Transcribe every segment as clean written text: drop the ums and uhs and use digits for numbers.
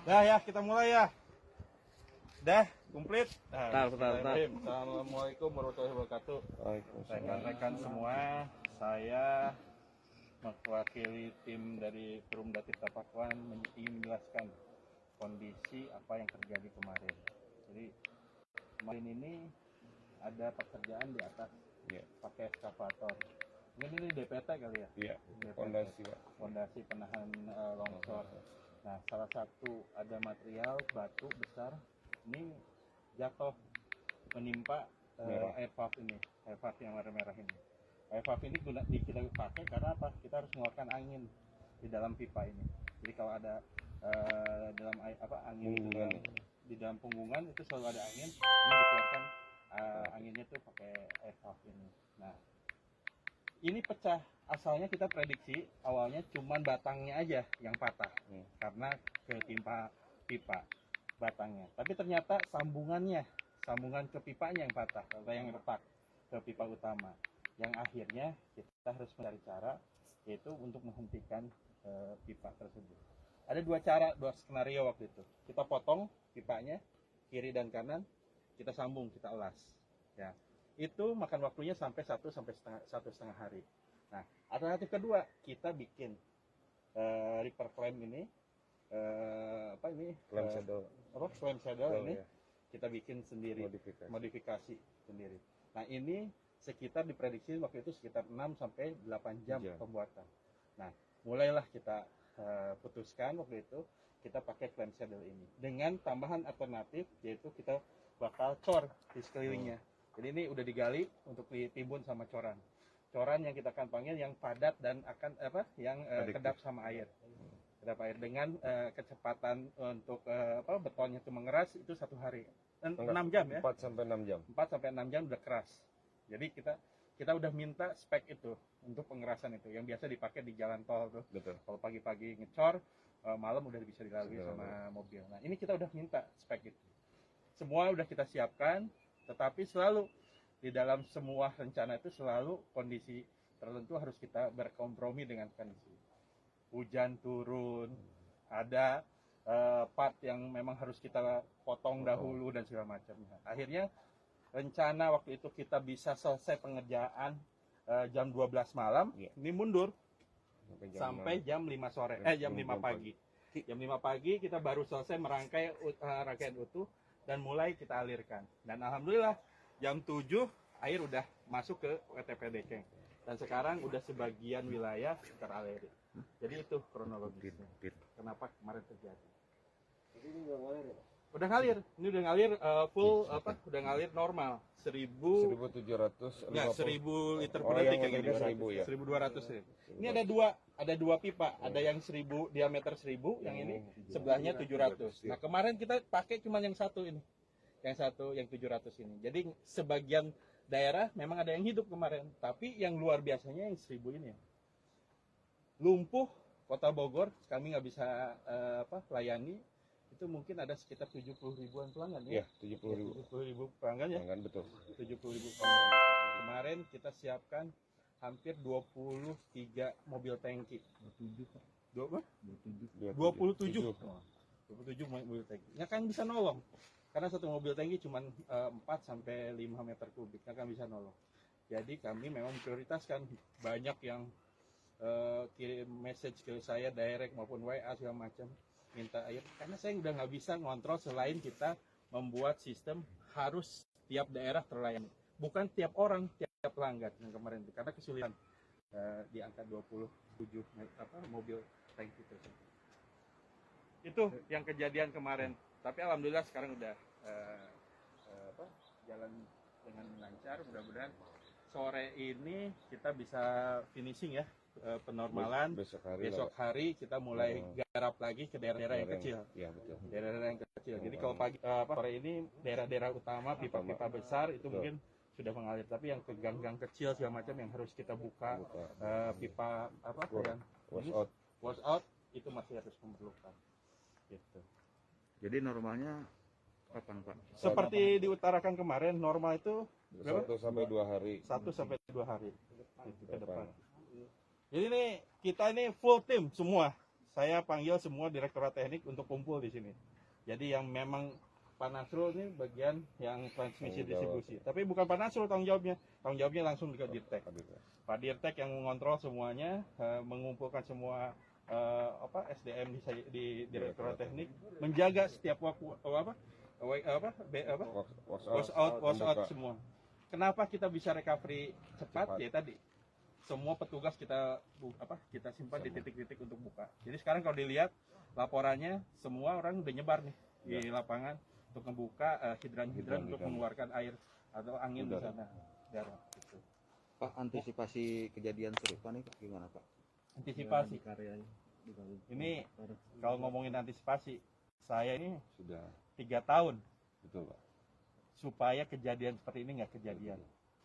Nah ya, kita mulai ya. Dah, komplit. Assalamualaikum warahmatullahi wabarakatuh. Rekan-rekan semua, saya mewakili tim dari Perumda Tirta Pakuan ingin menjelaskan kondisi apa yang terjadi kemarin. Jadi kemarin ini ada pekerjaan di atas pakai ekskavator. Ini DPT kali ya? Iya, fondasi penahan longsor. Nah, salah satu ada material batu besar ini jatuh menimpa air valve ini, air valve yang warna merah ini. Air valve ini kita pakai karena apa? Kita harus mengeluarkan angin di dalam pipa ini. Jadi kalau ada dalam angin di dalam punggungan itu selalu ada angin, ini dikeluarkan anginnya tuh pakai air valve ini. Nah, ini pecah. Asalnya kita prediksi awalnya cuman batangnya aja yang patah karena ketimpa pipa batangnya. Tapi ternyata sambungan ke pipanya yang patah atau yang retak ke pipa utama. Yang akhirnya kita harus mencari cara yaitu untuk menghentikan pipa tersebut. Ada dua skenario waktu itu. Kita potong pipanya kiri dan kanan, kita sambung, kita ulas. Ya, itu makan waktunya sampai 1,5 hari. Nah, alternatif kedua kita bikin reaper clamp ini, clamp saddle ini kita bikin sendiri, modifikasi sendiri. Nah, ini sekitar diprediksi waktu itu sekitar 6 sampai 8 jam pembuatan. Nah, mulailah kita putuskan waktu itu kita pakai clamp saddle ini dengan tambahan alternatif yaitu kita bakal cor di sekelilingnya. Jadi ini udah digali untuk ditimbun sama coran yang kita akan panggil yang padat dan akan kedap sama air. Kedap air dengan kecepatan untuk betonnya itu mengeras itu 1 hari. 6 jam ya. 4 sampai 6 jam. 4 sampai 6 jam udah keras. Jadi kita udah minta spek itu untuk pengerasan itu yang biasa dipakai di jalan tol tuh. Betul. Kalau pagi-pagi ngecor, malam udah bisa dilalui sama mobil. Nah, ini kita udah minta spek itu. Semua udah kita siapkan, tetapi selalu di dalam semua rencana itu selalu kondisi tertentu harus kita berkompromi dengan kondisi. Hujan turun, ada part yang memang harus kita potong dahulu dan segala macamnya. Akhirnya rencana waktu itu kita bisa selesai pengerjaan jam 12 malam, ini mundur sampai jam 5 sore, jam 5 pagi. Jam 5 pagi kita baru selesai merangkai rangkaian utuh dan mulai kita alirkan. Dan alhamdulillah jam 7 air udah masuk ke WTP Dekeng dan sekarang udah sebagian wilayah teraliri. Jadi itu kronologisnya kenapa kemarin terjadi. Jadi ini udah ngalir ya? Udah ngalir, ini udah ngalir full udah ngalir normal 1.700 ya, 1.000 liter per detik kayak gini. 1.200 ya. Ini ada dua pipa, ada yang 1.000 diameter 1.000, yang ini sebelahnya 700. Nah, kemarin kita pakai cuma yang satu ini. Yang satu yang 700 ini. Jadi sebagian daerah memang ada yang hidup kemarin, tapi yang luar biasanya yang 1.000 ini. Lumpuh Kota Bogor, kami nggak bisa layani. Itu mungkin ada sekitar 70 ribuan pelanggan ya. 70 ribu pelanggan ya. Betul. 70 ribu pelanggan. Kemarin kita siapkan hampir 23 mobil tangki. 27 mobil tangki. Yang kan bisa nolong. Karena satu mobil tangki cuma 4 sampai 5 meter kubik, yang kan bisa nolong. Jadi kami memang prioritaskan, banyak yang kirim message ke saya direct maupun WA segala macam minta air, karena saya udah nggak bisa ngontrol selain kita membuat sistem harus tiap daerah terlayani, bukan tiap orang, tiap pelanggan yang kemarin itu, karena kesulitan di angka 27 mobil tangki tersebut. Itu yang kejadian kemarin. Tapi alhamdulillah sekarang udah jalan dengan lancar. Mudah-mudahan sore ini kita bisa finishing ya, penormalan. Besok hari kita mulai garap lagi ke daerah-daerah yang kecil. Ya, betul. Daerah-daerah yang kecil. Jadi kalau pagi sore ini daerah-daerah utama pipa-pipa besar itu mungkin sudah mengalir, tapi yang ke gang-gang kecil segala macam yang harus kita buka pipa yang wash out itu masih harus memerlukan. Gitu. Jadi normalnya kapan, Pak? Seperti diutarakan kemarin, normal itu 1 sampai 2 hari. 1 sampai 2 hari. Itu ke depan. Jadi nih kita ini full tim semua saya panggil semua direktorat teknik untuk kumpul di sini. Jadi yang memang Pak Nasrul ini bagian yang transmisi distribusi. Tapi bukan Pak Nasrul tanggung jawabnya. Tanggung jawabnya langsung ke Dirtek. Pak Dirtek yang mengontrol semuanya, mengumpulkan semua SDM di direktorat teknik, menjaga setiap waktu wash out semua. Kenapa kita bisa recovery cepat? Ya tadi semua petugas kita simpan di titik-titik untuk buka. Jadi sekarang kalau dilihat laporannya semua orang udah nyebar nih di lapangan untuk membuka hidran-hidran untuk mengeluarkan air atau angin di sana. Gitu. Pak, antisipasi kejadian serupa nih Pak gimana Pak? Antisipasi. Ini kalau ngomongin antisipasi, saya ini Sudah 3 tahun betul Pak. supaya kejadian seperti ini nggak kejadian.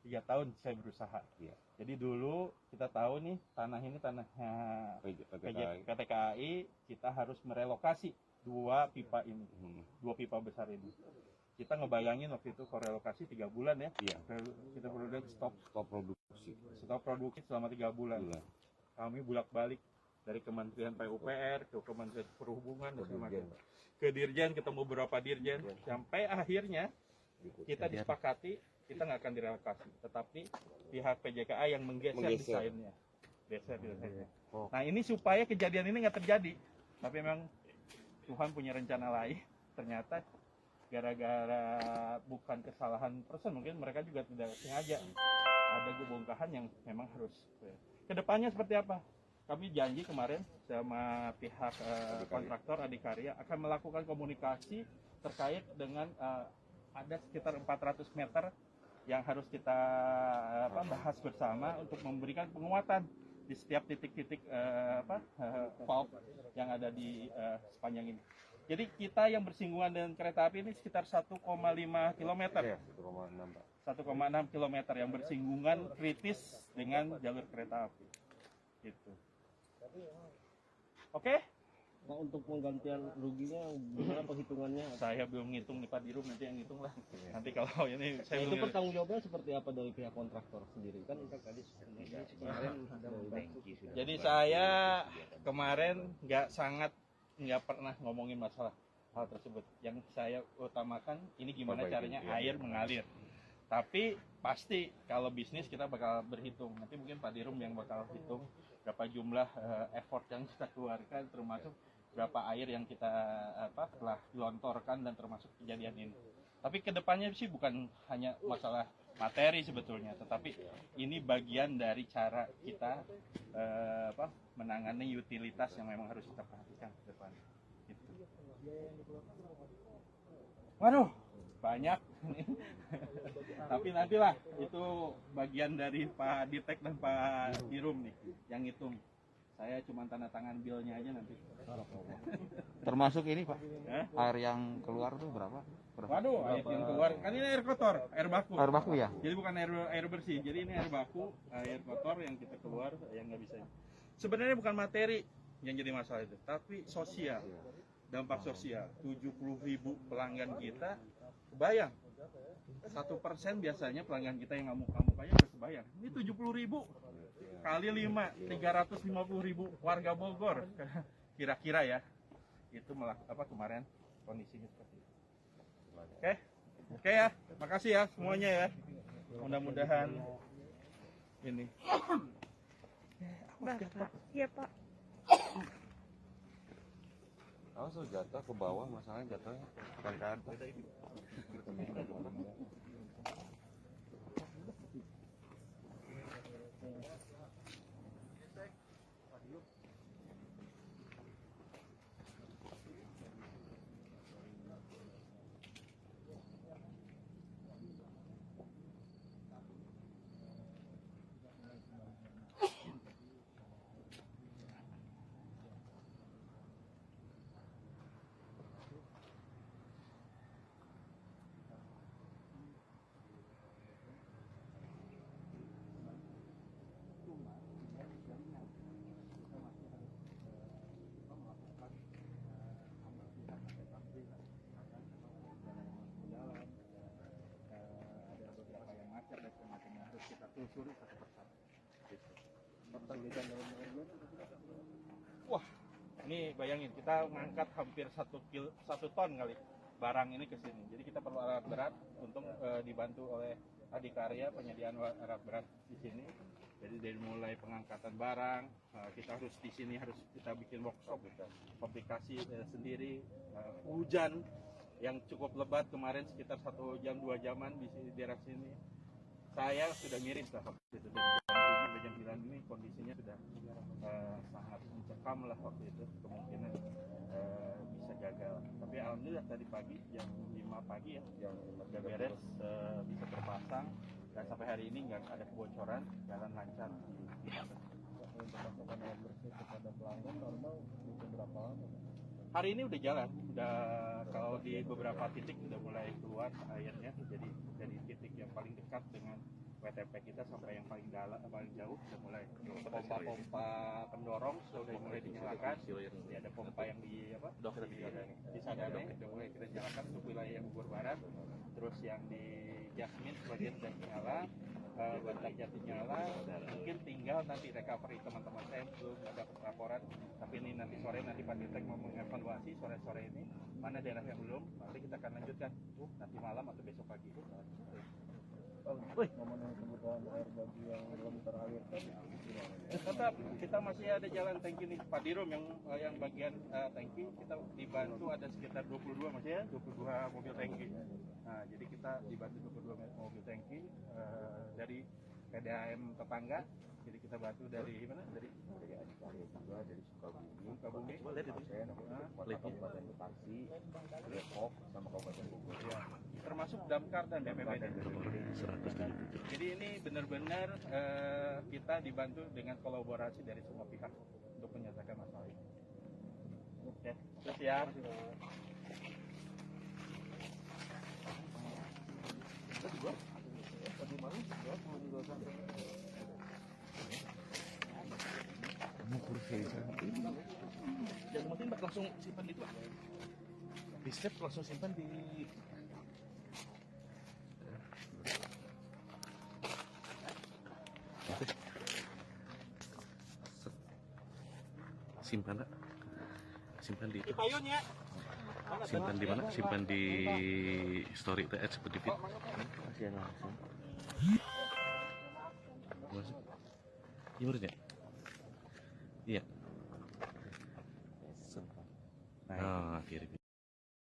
3 tahun saya berusaha. Iya. Jadi dulu kita tahu nih tanah ini tanahnya PT KAI, kita harus merelokasi 2 pipa ini, 2 pipa besar ini. Kita ngebayangin waktu itu korelokasi 3 bulan ya. Iya. Kita perlu stop produksi selama 3 bulan. Kami bolak-balik dari Kementerian PUPR ke Kementerian Perhubungan dan macam ke Dirjen, ketemu beberapa dirjen sampai akhirnya kita disepakati kita nggak akan direlokasi, tetapi pihak PJKA yang menggeser desainnya. Nah ini supaya kejadian ini nggak terjadi, tapi memang Tuhan punya rencana lain. Ternyata gara-gara bukan kesalahan person, mungkin mereka juga tidak sengaja ada bongkahan yang memang harus. Kedepannya seperti apa? Kami janji kemarin sama pihak kontraktor Adikarya akan melakukan komunikasi terkait dengan ada sekitar 400 meter yang harus kita bahas bersama untuk memberikan penguatan di setiap titik-titik fault yang ada di sepanjang ini. Jadi kita yang bersinggungan dengan kereta api ini sekitar 1,5 km. 1,6 km yang bersinggungan kritis dengan jalur kereta api. Gitu. Oke? Pak, untuk penggantian ruginya gimana perhitungannya? Saya belum ngitung nih Pak Dirum, nanti yang ngitung lah. Nanti kalau ini saya itu pertanggung jawabnya seperti apa dari pihak kontraktor sendiri kan tadi kemarin jadi saya kemarin nggak pernah ngomongin masalah hal tersebut. Yang saya utamakan ini gimana caranya air mengalir. Tapi pasti kalau bisnis kita bakal berhitung. Nanti mungkin Pak Dirum yang bakal hitung berapa jumlah effort yang kita keluarkan, termasuk berapa air yang kita telah gelontorkan dan termasuk kejadian ini. Tapi kedepannya sih bukan hanya masalah materi sebetulnya, tetapi ini bagian dari cara kita menangani utilitas yang memang harus kita perhatikan ke depan. Gitu. Waduh, banyak. Tapi nantilah itu bagian dari Pak Dirtek dan Pak Dirum nih yang ngitung. Saya cuma tanda tangan bilnya aja nanti. Termasuk ini Pak, air yang keluar tuh berapa? Waduh, air yang keluar, kan ini air kotor, air baku. Air baku ya? Jadi bukan air bersih, jadi ini air baku, air kotor yang kita keluar, yang nggak bisa. Sebenarnya bukan materi yang jadi masalah itu, tapi sosial, dampak sosial. 70.000 pelanggan kita, kebayang. 1% biasanya pelanggan kita yang ngamuk-ngamuk aja udah kebayang. Ini 70.000 kali 5, 350.000 warga Bogor. Kira-kira ya, itu kemarin kondisinya seperti itu. Oke ya, makasih ya semuanya ya. Mudah-mudahan ini. Bapak, iya Pak. Awas jatuh ke bawah, masalahnya jatuhnya bukan ke atas. Kita telusuri satu persatu. Wah, Ini bayangin kita ngangkat hampir 1 ton kali barang ini ke sini. Jadi kita perlu alat berat untuk dibantu oleh Adikarya penyediaan alat berat di sini. Jadi dari mulai pengangkatan barang, kita harus di sini harus kita bikin workshop, komplikasi sendiri. Hujan yang cukup lebat kemarin sekitar 1 jam 2 jaman di daerah sini. Saya sudah miris lah waktu itu dari jam 7 sampai jam 9 ini kondisinya sudah sangat mencekam lah waktu itu, kemungkinan bisa gagal. Tapi alhamdulillah tadi pagi jam 5 pagi ya udah beres, bisa terpasang dan sampai hari ini nggak ada kebocoran, jalan lancar di atas. Untuk pasokan air bersih kepada pelanggan normal butuh berapa lama? Hari ini udah jalan, udah kalau di beberapa titik udah mulai keluar airnya, jadi dari titik yang paling dekat dengan WTP kita sampai yang paling dalam, paling jauh udah mulai pompa-pompa pendorong sudah mulai dinyalakan. Jadi ada pompa yang di Sadane udah mulai kita nyalakan untuk wilayah Bogor Barat. Terus yang di Jasmine sebagian sudah nyala, Bantar Jati nyala, dan mungkin tinggal nanti recovery teman-teman saya belum ada laporan. Tapi ini nanti sore nanti Pak Dirtek mau mengevaluasi sore-sore ini mana daerah yang belum, nanti kita akan lanjutkan nanti malam atau besok pagi. Ngomongin kebutuhan air bagi yang belum teralirkan, Tetap kita masih ada jalan tangki nih Pak Dirum yang bagian tangki kita dibantu ada sekitar 22 masih ya 22 mobil tangki. Nah jadi kita dibantu 22 mobil tangki dari PDAM tetangga. Jadi kita bantu dari mana? Dari Adikarya juga, dari Sukabumi, Kabupaten Bekasi, Depok, sama Kabupaten Bogor. Ya. Termasuk Damkar dan BPBD. Jadi ini benar-benar kita dibantu dengan kolaborasi dari semua pihak untuk menyelesaikan masalah ini. Oke, terus ya. Jangan mungkin langsung simpan di itu. Di step langsung simpan di simpan di itu. Payungnya. Simpan di mana? Simpan di story TH seperti fit. Masih ada langsung. Gimana ya? Iya. Oh, kirim.